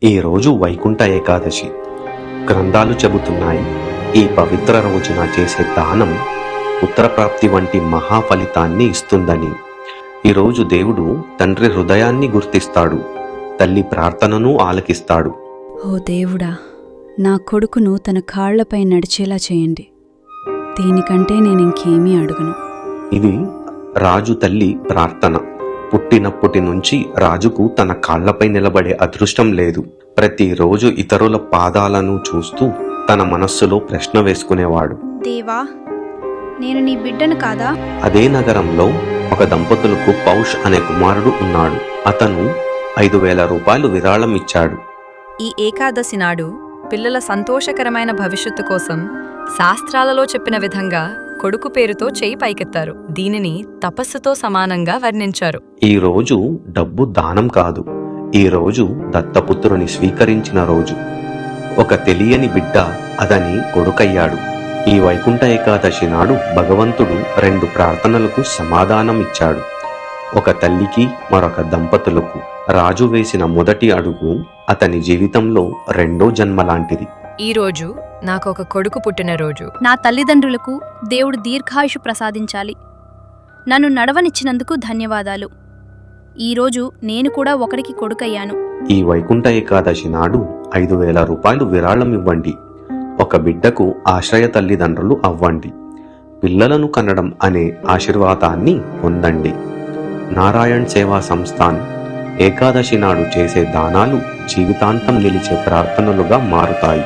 ఈరోజు వైకుంఠ ఏకాదశి. గ్రంథాలు చెబుతున్నాయి, ఈ పవిత్ర రోజున చేసే దానం పుత్రప్రాప్తి వంటి మహా ఫలితాన్ని ఇస్తుందని. ఈరోజు దేవుడు తండ్రి హృదయాన్ని గుర్తిస్తాడు, తల్లి ప్రార్థనను ఆలకిస్తాడు. ఓ దేవుడా, నా కొడుకును తన కాళ్లపై నడిచేలా చేయండి. దీనికంటే నేనింకేమీ అడుగను. ఇది రాజు తల్లి ప్రార్థన. పుట్టినప్పటి నుంచి రాజుకు తన కాళ్లపై నిలబడే అదృష్టం లేదు. ప్రతిరోజు ఇతరుల పాదాలను చూస్తూ తన మనస్సులో ప్రశ్న వేసుకునేవాడు, దేవా, నేను నీ బిడ్డను కాదా? అదే నగరంలో ఒక దంపతులకు పౌష్ అనే కుమారుడు ఉన్నాడు. అతను 5,000 రూపాయలు విరాళం ఇచ్చాడు. ఈ ఏకాదశి నాడు పిల్లల సంతోషకరమైన భవిష్యత్తు కోసం శాస్త్రాలలో చెప్పిన విధంగా కొడుకు పేరుతో చేయి పైకెత్తారు. దీనిని తపస్సుతో సమానంగా వర్ణించారు. ఈ రోజు డబ్బు దానం కాదు, ఈ రోజు దత్తపుత్రుని స్వీకరించిన రోజు. ఒక తెలియని బిడ్డ అదని కొడుకయ్యాడు. ఈ వైకుంఠ ఏకాదశి నాడు భగవంతుడు 2 ప్రార్థనలకు సమాధానం ఇచ్చాడు. ఒక తల్లికి, మరొక దంపతులకు. రాజు వేసిన మొదటి అడుగు అతని జీవితంలో 2వ జన్మ లాంటిది. ఈరోజు నాకొక కొడుకు పుట్టినరోజు. నా తల్లిదండ్రులకు దేవుడు దీర్ఘాయుషు ప్రసాదించాలి. నన్ను నడవనిచ్చినందుకు ధన్యవాదాలు. ఈరోజు నేను కూడా ఒకరికి కొడుకయ్యాను. ఈ వైకుంఠ ఏకాదశి నాడు 5,000 రూపాయలు విరాళం ఇవ్వండి. ఒక బిడ్డకు ఆశ్రయ తల్లిదండ్రులు అవ్వండి. పిల్లలను కనడం అనే ఆశీర్వాదాన్ని పొందండి. నారాయణ్ సేవా సంస్థాన్ ఏకాదశి నాడు చేసే దానాలు జీవితాంతం నిలిచే ప్రార్థనలుగా మారుతాయి.